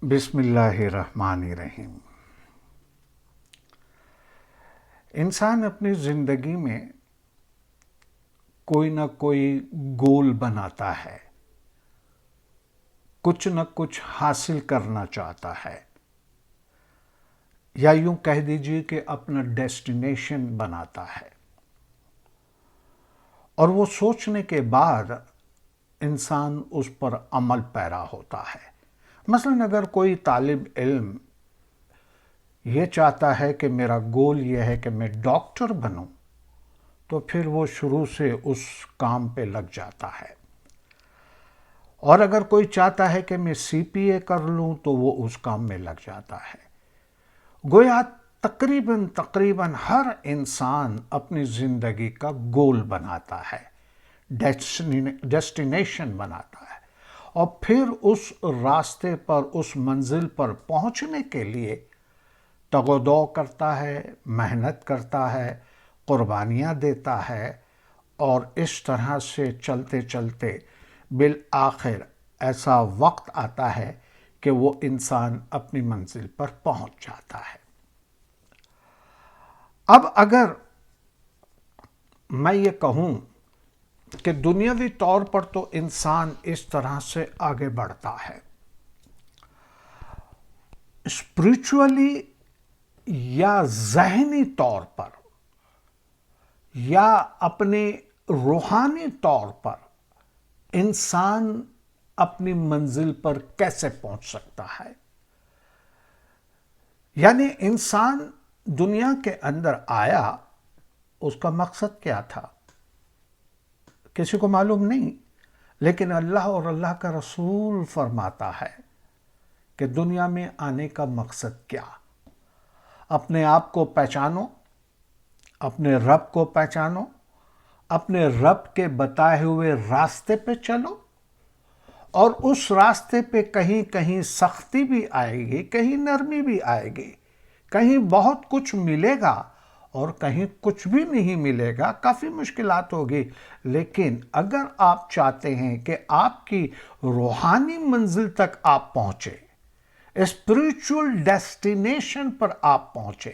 بسم اللہ الرحمن الرحیم۔ انسان اپنی زندگی میں کوئی نہ کوئی گول بناتا ہے، کچھ نہ کچھ حاصل کرنا چاہتا ہے، یا یوں کہہ دیجیے کہ اپنا ڈیسٹینیشن بناتا ہے، اور وہ سوچنے کے بعد انسان اس پر عمل پیرا ہوتا ہے۔ مثلا اگر کوئی طالب علم یہ چاہتا ہے کہ میرا گول یہ ہے کہ میں ڈاکٹر بنوں، تو پھر وہ شروع سے اس کام پہ لگ جاتا ہے۔ اور اگر کوئی چاہتا ہے کہ میں CPA کر لوں تو وہ اس کام میں لگ جاتا ہے۔ گویا تقریباً ہر انسان اپنی زندگی کا گول بناتا ہے، ڈیسٹینیشن بناتا ہے، اور پھر اس راستے پر، اس منزل پر پہنچنے کے لیے تگ و دو کرتا ہے، محنت کرتا ہے، قربانیاں دیتا ہے، اور اس طرح سے چلتے چلتے بالآخر ایسا وقت آتا ہے کہ وہ انسان اپنی منزل پر پہنچ جاتا ہے۔ اب اگر میں یہ کہوں کہ دنیاوی طور پر تو انسان اس طرح سے آگے بڑھتا ہے، اسپریچولی یا ذہنی طور پر یا اپنے روحانی طور پر انسان اپنی منزل پر کیسے پہنچ سکتا ہے؟ یعنی انسان دنیا کے اندر آیا، اس کا مقصد کیا تھا کسی کو معلوم نہیں، لیکن اللہ اور اللہ کا رسول فرماتا ہے کہ دنیا میں آنے کا مقصد کیا؟ اپنے آپ کو پہچانو، اپنے رب کو پہچانو، اپنے رب کے بتائے ہوئے راستے پہ چلو، اور اس راستے پہ کہیں کہیں سختی بھی آئے گی، کہیں نرمی بھی آئے گی، کہیں بہت کچھ ملے گا اور کہیں کچھ بھی نہیں ملے گا، کافی مشکلات ہوگی۔ لیکن اگر آپ چاہتے ہیں کہ آپ کی روحانی منزل تک آپ پہنچے، اسپریچول ڈیسٹینیشن پر آپ پہنچے،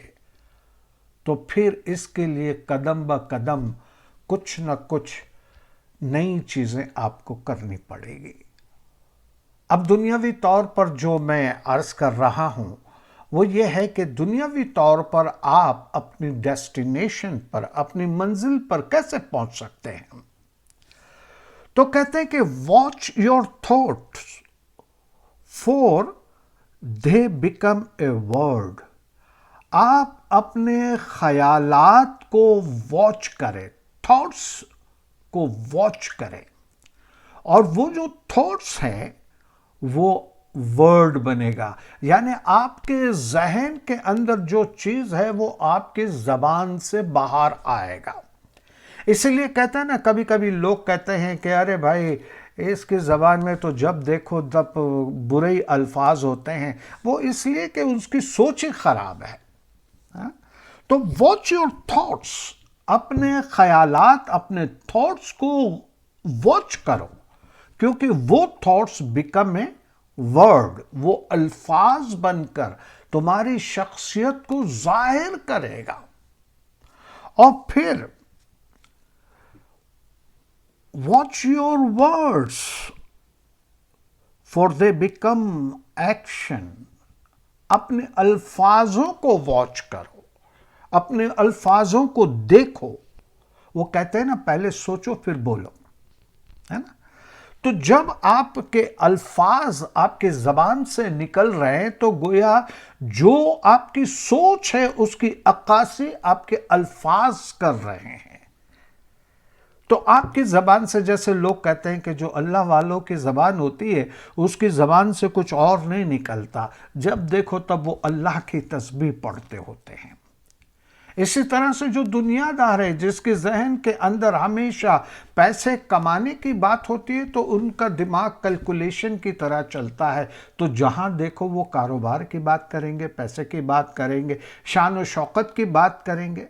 تو پھر اس کے لیے قدم با قدم کچھ نہ کچھ نئی چیزیں آپ کو کرنی پڑے گی۔ اب دنیاوی طور پر جو میں عرض کر رہا ہوں وہ یہ ہے کہ دنیاوی طور پر آپ اپنی ڈیسٹینیشن پر، اپنی منزل پر کیسے پہنچ سکتے ہیں؟ تو کہتے ہیں کہ watch your thoughts for they become a word. آپ اپنے خیالات کو واچ کریں، تھاٹس کو واچ کریں، اور وہ جو تھاٹس ہیں وہ ورڈ بنے گا۔ یعنی آپ کے ذہن کے اندر جو چیز ہے وہ آپ کی زبان سے باہر آئے گا۔ اسی لیے کہتے ہیں نا، کبھی کبھی لوگ کہتے ہیں کہ ارے بھائی اس کی زبان میں تو جب دیکھو تب برے الفاظ ہوتے ہیں، وہ اس لیے کہ اس کی سوچ ہی خراب ہے۔ تو واچ یور تھاٹس، اپنے خیالات، اپنے تھاٹس کو واچ کرو، کیونکہ وہ تھاٹس بیکم اے ورڈ، وہ الفاظ بن کر تمہاری شخصیت کو ظاہر کرے گا۔ اور پھر watch your words for they become action. اپنے الفاظوں کو واچ کرو، اپنے الفاظوں کو دیکھو۔ وہ کہتے ہیں نا، پہلے سوچو پھر بولو، ہے نا؟ تو جب آپ کے الفاظ آپ کے زبان سے نکل رہے ہیں تو گویا جو آپ کی سوچ ہے اس کی عکاسی آپ کے الفاظ کر رہے ہیں۔ تو آپ کی زبان سے، جیسے لوگ کہتے ہیں کہ جو اللہ والوں کی زبان ہوتی ہے اس کی زبان سے کچھ اور نہیں نکلتا، جب دیکھو تب وہ اللہ کی تسبیح پڑھتے ہوتے ہیں۔ اسی طرح سے جو دنیا دار ہے، جس کے ذہن کے اندر ہمیشہ پیسے کمانے کی بات ہوتی ہے، تو ان کا دماغ کیلکولیشن کی طرح چلتا ہے، تو جہاں دیکھو وہ کاروبار کی بات کریں گے، پیسے کی بات کریں گے، شان و شوکت کی بات کریں گے،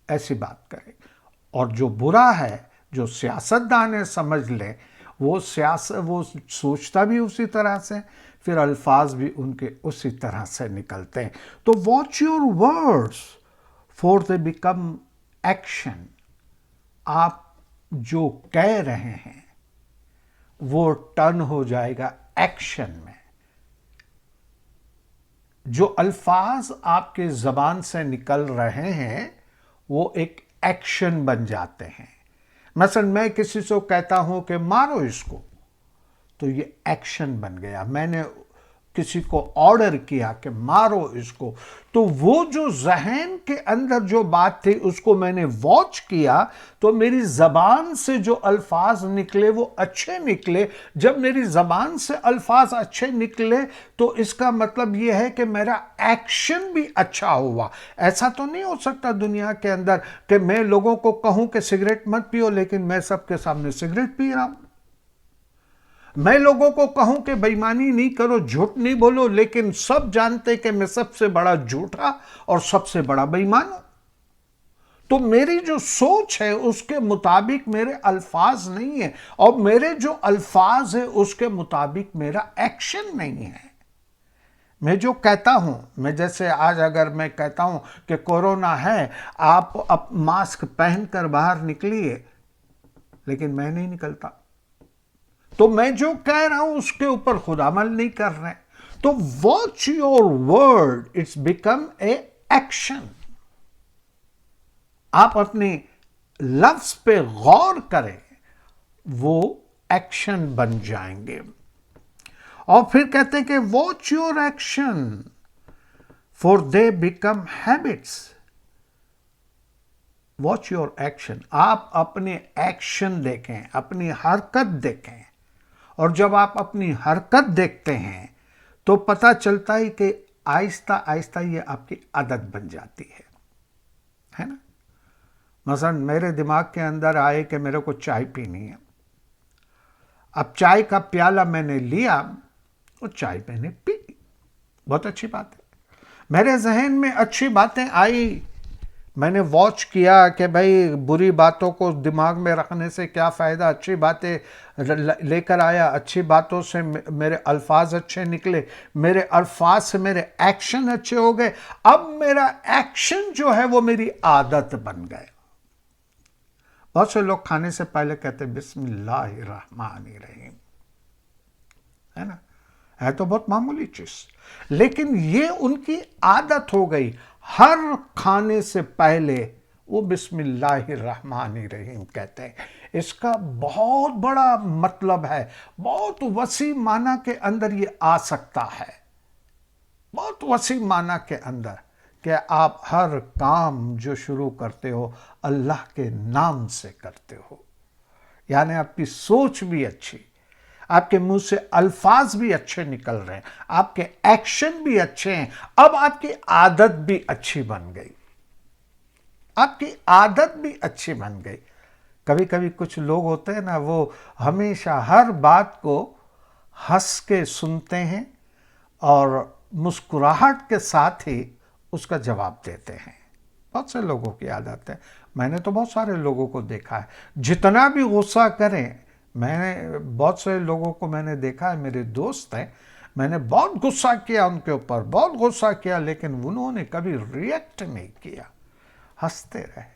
ایسی بات کریں گے۔ اور جو برا ہے، جو سیاستدان ہے سمجھ لیں، وہ سوچتا بھی اسی طرح سے، پھر الفاظ بھی ان کے اسی طرح سے نکلتے ہیں۔ تو watch your words for they become action. آپ جو کہہ رہے ہیں وہ ٹرن ہو جائے گا ایکشن میں۔ جو الفاظ آپ کے زبان سے نکل رہے ہیں وہ ایک ایکشن بن جاتے ہیں۔ مثلا میں کسی سے کہتا ہوں کہ مارو اس کو، تو یہ ایکشن بن گیا۔ میں نے کسی کو آرڈر کیا کہ مارو اس کو، تو وہ جو ذہن کے اندر جو بات تھی اس کو میں نے واچ کیا، تو میری زبان سے جو الفاظ نکلے وہ اچھے نکلے۔ جب میری زبان سے الفاظ اچھے نکلے تو اس کا مطلب یہ ہے کہ میرا ایکشن بھی اچھا ہوا۔ ایسا تو نہیں ہو سکتا دنیا کے اندر کہ میں لوگوں کو کہوں کہ سگریٹ مت پیو لیکن میں سب کے سامنے سگریٹ پی رہا ہوں۔ میں لوگوں کو کہوں کہ بے ایمانی نہیں کرو، جھوٹ نہیں بولو، لیکن سب جانتے کہ میں سب سے بڑا جھوٹا اور سب سے بڑا بے ایمان ہوں۔ تو میری جو سوچ ہے اس کے مطابق میرے الفاظ نہیں ہیں، اور میرے جو الفاظ ہیں اس کے مطابق میرا ایکشن نہیں ہے۔ میں جو کہتا ہوں، میں جیسے آج اگر میں کہتا ہوں کہ کورونا ہے، آپ ماسک پہن کر باہر نکلیے، لیکن میں نہیں نکلتا، تو میں جو کہہ رہا ہوں اس کے اوپر خود عمل نہیں کر رہے۔ تو watch your word, it's become a action. آپ اپنے لفظ پہ غور کریں، وہ ایکشن بن جائیں گے۔ اور پھر کہتے ہیں کہ watch your action for they become habits. Watch your action, آپ اپنے ایکشن دیکھیں، اپنی حرکت دیکھیں، اور جب آپ اپنی حرکت دیکھتے ہیں تو پتہ چلتا ہے کہ آہستہ آہستہ یہ آپ کی عادت بن جاتی ہے نا۔ مثلا میرے دماغ کے اندر آئے کہ میرے کو چائے پینی ہے، اب چائے کا پیالہ میں نے لیا، وہ چائے میں نے پی، بہت اچھی بات ہے۔ میرے ذہن میں اچھی باتیں آئی، میں نے واچ کیا کہ بھائی بری باتوں کو دماغ میں رکھنے سے کیا فائدہ، اچھی باتیں لے کر آیا، اچھی باتوں سے میرے الفاظ اچھے نکلے، میرے الفاظ سے میرے ایکشن اچھے ہو گئے۔ اب میرا ایکشن جو ہے وہ میری عادت بن گئے۔ بہت سے لوگ کھانے سے پہلے کہتے بسم اللہ الرحمن الرحیم، ہے نا، ہے تو بہت معمولی چیز، لیکن یہ ان کی عادت ہو گئی۔ ہر کھانے سے پہلے وہ بسم اللہ الرحمن الرحیم کہتے ہیں۔ اس کا بہت بڑا مطلب ہے، بہت وسیع معنی کے اندر یہ آ سکتا ہے، بہت وسیع معنی کے اندر، کہ آپ ہر کام جو شروع کرتے ہو اللہ کے نام سے کرتے ہو، یعنی آپ کی سوچ بھی اچھی، آپ کے منہ سے الفاظ بھی اچھے نکل رہے ہیں، آپ کے ایکشن بھی اچھے ہیں، اب آپ کی عادت بھی اچھی بن گئی، آپ کی عادت بھی اچھی بن گئی۔ کبھی کبھی کچھ لوگ ہوتے ہیں نا، وہ ہمیشہ ہر بات کو ہنس کے سنتے ہیں اور مسکراہٹ کے ساتھ ہی اس کا جواب دیتے ہیں۔ بہت سے لوگوں کی عادت ہے، میں نے تو بہت سارے لوگوں کو دیکھا ہے، جتنا بھی غصہ کریں، میں نے بہت سے لوگوں کو میں نے دیکھا ہے، میرے دوست ہیں، میں نے بہت غصہ کیا ان کے اوپر، بہت غصہ کیا، لیکن انہوں نے کبھی ریئیکٹ نہیں کیا، ہنستے رہے،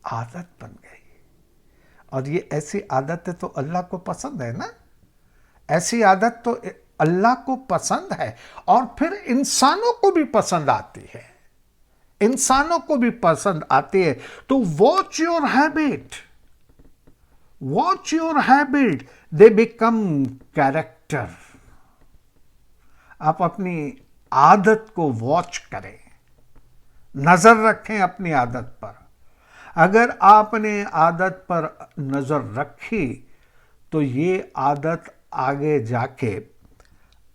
عادت بن گئی۔ اور یہ ایسی عادتیں تو اللہ کو پسند ہے نا، ایسی عادت تو اللہ کو پسند ہے، اور پھر انسانوں کو بھی پسند آتی ہے، انسانوں کو بھی پسند آتی ہے۔ تو watch your habit, watch your habit, they become character. آپ اپنی عادت کو واچ کریں، نظر رکھیں اپنی عادت پر۔ اگر آپ نے عادت پر نظر رکھی تو یہ عادت آگے جا کے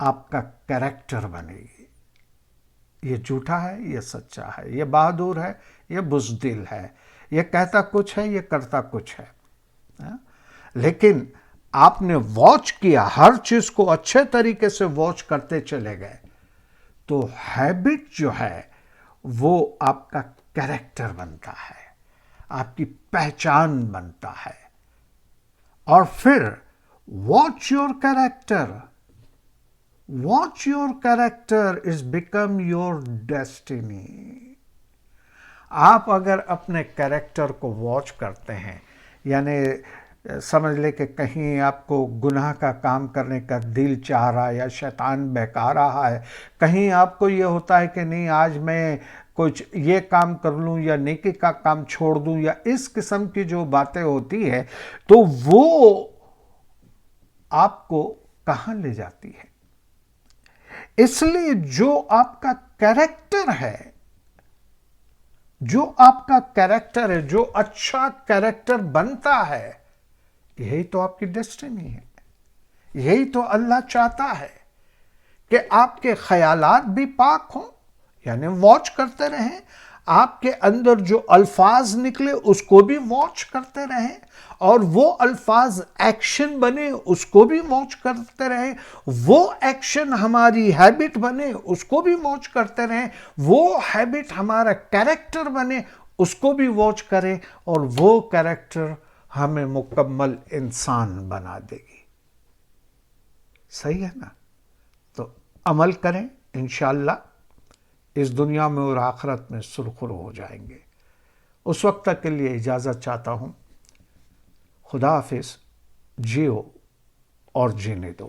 آپ کا کیریکٹر بنے گی۔ یہ جھوٹا ہے، یہ سچا ہے، یہ بہادر ہے، یہ بزدل ہے، یہ کہتا کچھ ہے، یہ کرتا کچھ ہے۔ لیکن آپ نے واچ کیا، ہر چیز کو اچھے طریقے سے واچ کرتے چلے گئے، تو ہیبٹ جو ہے وہ آپ کا کیریکٹر بنتا ہے، آپ کی پہچان بنتا ہے، اور پھر Watch your character. Watch your character is become your destiny. آپ اگر اپنے کریکٹر کو واچ کرتے ہیں، یعنی سمجھ لے کہ کہیں آپ کو گناہ کا کام کرنے کا دل چاہ رہا ہے یا شیطان بہکا رہا ہے، کہیں آپ کو یہ ہوتا ہے کہ نہیں آج میں کچھ یہ کام کر لوں یا نیکی کا کام چھوڑ دوں، یا اس قسم کی جو باتیں ہوتی ہے تو وہ آپ کو کہاں لے جاتی ہے؟ اس لیے جو آپ کا کریکٹر ہے، جو آپ کا کریکٹر ہے، جو اچھا کریکٹر بنتا ہے، یہی تو آپ کی ڈیسٹینی ہے، یہی تو اللہ چاہتا ہے کہ آپ کے خیالات بھی پاک ہوں، یعنی واچ کرتے رہیں، آپ کے اندر جو الفاظ نکلے اس کو بھی واچ کرتے رہیں، اور وہ الفاظ ایکشن بنے اس کو بھی واچ کرتے رہیں، وہ ایکشن ہماری ہیبٹ بنے اس کو بھی واچ کرتے رہیں، وہ ہیبٹ ہمارا کریکٹر بنے اس کو بھی واچ کریں، اور وہ کریکٹر ہمیں مکمل انسان بنا دے گی۔ صحیح ہے نا؟ تو عمل کریں، انشاءاللہ اس دنیا میں اور آخرت میں سرخرو ہو جائیں گے۔ اس وقت تک کے لیے اجازت چاہتا ہوں۔ خدا حافظ۔ جیو اور جینے دو۔